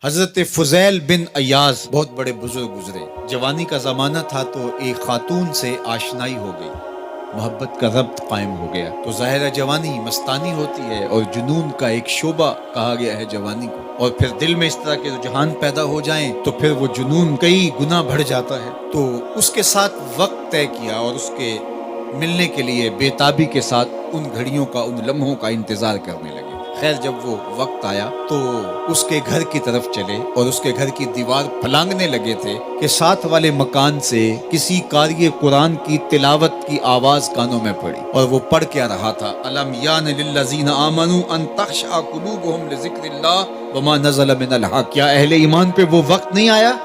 حضرت فضیل بن ایاز بہت بڑے بزرگ گزرے۔ جوانی کا زمانہ تھا تو ایک خاتون سے آشنائی ہو گئی، محبت کا ربط قائم ہو گیا۔ تو ظاہرہ جوانی مستانی ہوتی ہے اور جنون کا ایک شعبہ کہا گیا ہے جوانی کو، اور پھر دل میں اس طرح کے رجحان پیدا ہو جائیں تو پھر وہ جنون کئی گنا بڑھ جاتا ہے۔ تو اس کے ساتھ وقت طے کیا اور اس کے ملنے کے لیے بے تابی کے ساتھ ان گھڑیوں کا، ان لمحوں کا انتظار کرنے لگے۔ خیر جب وہ وقت آیا تو اس کے گھر کی طرف چلے اور اس کے گھر کی دیوار پھلانگنے لگے تھے کہ ساتھ والے مکان سے کسی قاری قرآن کی تلاوت کی آواز کانوں میں پڑی، اور وہ پڑھ کیا رہا تھا، الم یان للذین آمنوا ان تخشع قلوبهم لذکر اللہ وما نزل من الحق۔ کیا اہل ایمان پہ وہ وقت نہیں آیا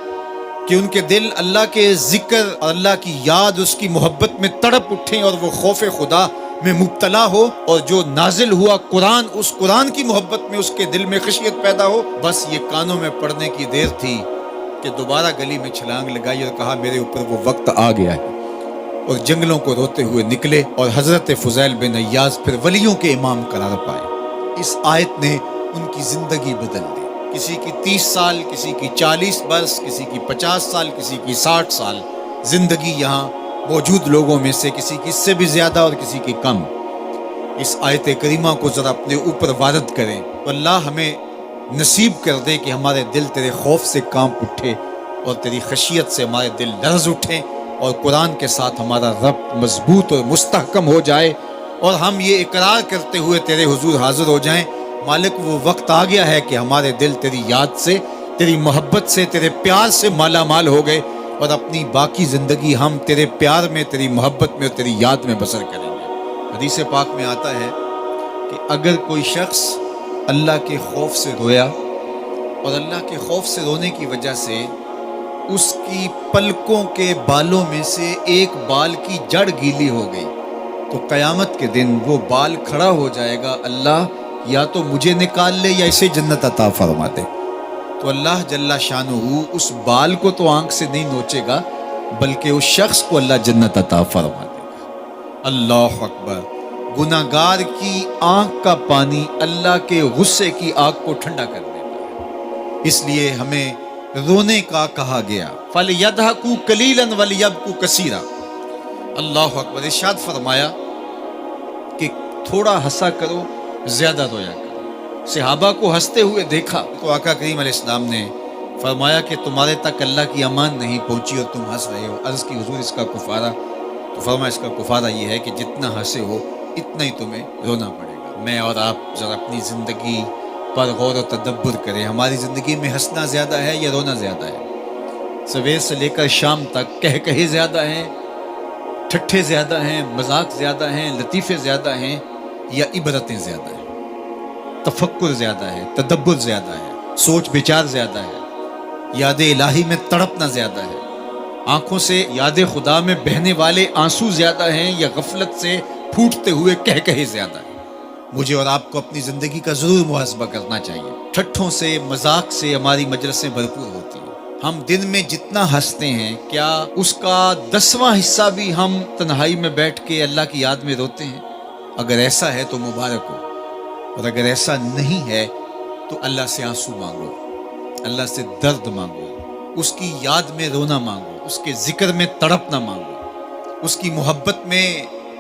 کہ ان کے دل اللہ کے ذکر اور اللہ کی یاد، اس کی محبت میں تڑپ اٹھیں اور وہ خوف خدا میں مبتلا ہو، اور جو نازل ہوا قرآن، اس قرآن کی محبت میں اس کے دل میں خشیت پیدا ہو؟ بس یہ کانوں میں پڑنے کی دیر تھی کہ دوبارہ گلی میں چھلانگ لگائی اور کہا میرے اوپر وہ وقت آ گیا ہے، اور جنگلوں کو روتے ہوئے نکلے، اور حضرت فضیل بن ایاز پھر ولیوں کے امام قرار پائے۔ اس آیت نے ان کی زندگی بدل دی۔ کسی کی 30 سال، کسی کی 40 برس، کسی کی 50 سال، کسی کی 60 سال زندگی یہاں موجود لوگوں میں سے کسی کی اس سے بھی زیادہ اور کسی کی کم۔ اس آیت کریمہ کو ذرا اپنے اوپر وارد کریں تو اللہ ہمیں نصیب کر دے کہ ہمارے دل تیرے خوف سے کانپ اٹھے اور تیری خشیت سے ہمارے دل لرز اٹھیں، اور قرآن کے ساتھ ہمارا ربط مضبوط اور مستحکم ہو جائے، اور ہم یہ اقرار کرتے ہوئے تیرے حضور حاضر ہو جائیں، مالک وہ وقت آ گیا ہے کہ ہمارے دل تیری یاد سے، تیری محبت سے، تیرے پیار سے مالا مال ہو گئے، اور اپنی باقی زندگی ہم تیرے پیار میں، تیری محبت میں اور تیری یاد میں بسر کریں گے۔ حدیث پاک میں آتا ہے کہ اگر کوئی شخص اللہ کے خوف سے رویا اور اللہ کے خوف سے رونے کی وجہ سے اس کی پلکوں کے بالوں میں سے ایک بال کی جڑ گیلی ہو گئی تو قیامت کے دن وہ بال کھڑا ہو جائے گا، اللہ یا تو مجھے نکال لے یا اسے جنت عطا فرما دے۔ تو اللہ جل شانہ اس بال کو تو آنکھ سے نہیں نوچے گا، بلکہ اس شخص کو اللہ جنت عطا فرما دے گا۔ اللہ اکبر! گناہگار کی آنکھ کا پانی اللہ کے غصے کی آگ کو ٹھنڈا کر دیتا ہے، اس لیے ہمیں رونے کا کہا گیا، فَلْيَضْحَكُوا قَلِيلًا وَلْيَبْكُوا كَثِيرًا۔ اللہ اکبر! ارشاد فرمایا کہ تھوڑا ہنسا کرو، زیادہ رویا کرو۔ صحابہ کو ہنستے ہوئے دیکھا تو آقا کریم علیہ السلام نے فرمایا کہ تمہارے تک اللہ کی امان نہیں پہنچی اور تم ہنس رہے ہو۔ عرض کی حضور اس کا کفارہ؟ تو فرمایا اس کا کفارہ یہ ہے کہ جتنا ہنسے ہو اتنا ہی تمہیں رونا پڑے گا۔ میں اور آپ ذرا اپنی زندگی پر غور و تدبر کریں، ہماری زندگی میں ہنسنا زیادہ ہے یا رونا زیادہ ہے؟ سویر سے لے کر شام تک کہے زیادہ ہیں، ٹھٹھے زیادہ ہیں، مذاق زیادہ ہیں، لطیفے زیادہ ہیں، یا عبرتیں زیادہ ہیں؟ تفکر زیادہ ہے، تدبر زیادہ ہے، سوچ بچار زیادہ ہے، یاد الہی میں تڑپنا زیادہ ہے، آنکھوں سے یاد خدا میں بہنے والے آنسو زیادہ ہیں، یا غفلت سے پھوٹتے ہوئے کہے زیادہ ہیں؟ مجھے اور آپ کو اپنی زندگی کا ضرور محاسبہ کرنا چاہیے۔ ٹھٹھوں سے، مذاق سے ہماری مجلسیں بھرپور ہوتی ہیں۔ ہم دن میں جتنا ہنستے ہیں، کیا اس کا 10واں حصہ بھی ہم تنہائی میں بیٹھ کے اللہ کی یاد میں روتے ہیں؟ اگر ایسا ہے تو مبارک ہو، اور اگر ایسا نہیں ہے تو اللہ سے آنسو مانگو، اللہ سے درد مانگو، اس کی یاد میں رونا مانگو، اس کے ذکر میں تڑپنا مانگو، اس کی محبت میں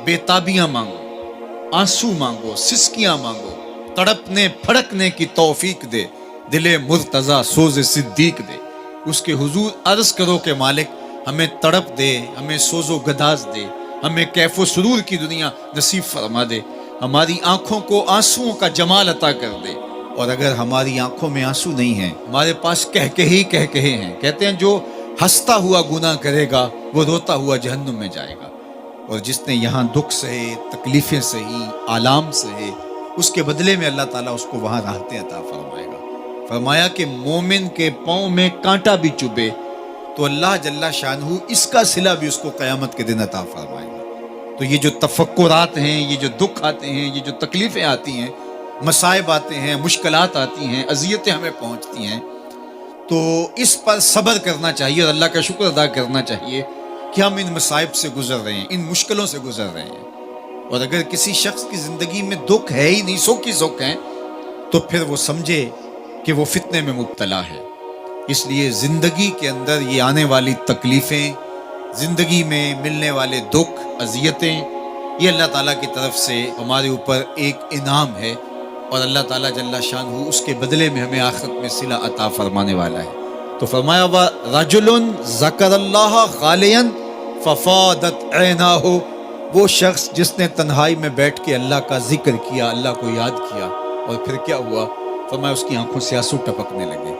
بے تابیاں مانگو، آنسو مانگو، سسکیاں مانگو، تڑپنے پھڑکنے کی توفیق دے، دل مرتضی سوز صدیق دے۔ اس کے حضور عرض کرو کہ مالک ہمیں تڑپ دے، ہمیں سوز و گداز دے، ہمیں کیف و سرور کی دنیا نصیب فرما دے، ہماری آنکھوں کو آنسوؤں کا جمال عطا کر دے۔ اور اگر ہماری آنکھوں میں آنسو نہیں ہیں، ہمارے پاس کہے ہیں، کہتے ہیں جو ہنستا ہوا گناہ کرے گا وہ روتا ہوا جہنم میں جائے گا، اور جس نے یہاں دکھ سہے، تکلیفیں سہی، آلام سہے، اس کے بدلے میں اللہ تعالیٰ اس کو وہاں راحتیں عطا فرمائے گا۔ فرمایا کہ مومن کے پاؤں میں کانٹا بھی چبھے تو اللہ جل شانہ اس کا صلہ بھی اس کو قیامت کے دن عطا فرمائے گا۔ تو یہ جو تفکرات ہیں، یہ جو دکھ آتے ہیں، یہ جو تکلیفیں آتی ہیں، مصائب آتے ہیں، مشکلات آتی ہیں، اذیتیں ہمیں پہنچتی ہیں، تو اس پر صبر کرنا چاہیے اور اللہ کا شکر ادا کرنا چاہیے کہ ہم ان مصائب سے گزر رہے ہیں، ان مشکلوں سے گزر رہے ہیں۔ اور اگر کسی شخص کی زندگی میں دکھ ہے ہی نہیں، سکھ ہی سکھ ہیں، تو پھر وہ سمجھے کہ وہ فتنے میں مبتلا ہے. اس لیے زندگی کے اندر یہ آنے والی تکلیفیں، زندگی میں ملنے والے دکھ، اذیتیں، یہ اللہ تعالیٰ کی طرف سے ہمارے اوپر ایک انعام ہے، اور اللہ تعالیٰ جل شانہ اس کے بدلے میں ہمیں آخرت میں صلہ عطا فرمانے والا ہے. تو فرمایا رجل ذکر اللہ خالیا ففاضت عیناہ، وہ شخص جس نے تنہائی میں بیٹھ کے اللہ کا ذکر کیا، اللہ کو یاد کیا، اور پھر کیا ہوا؟ فرمایا اس کی آنکھوں سے آنسو ٹپکنے لگے.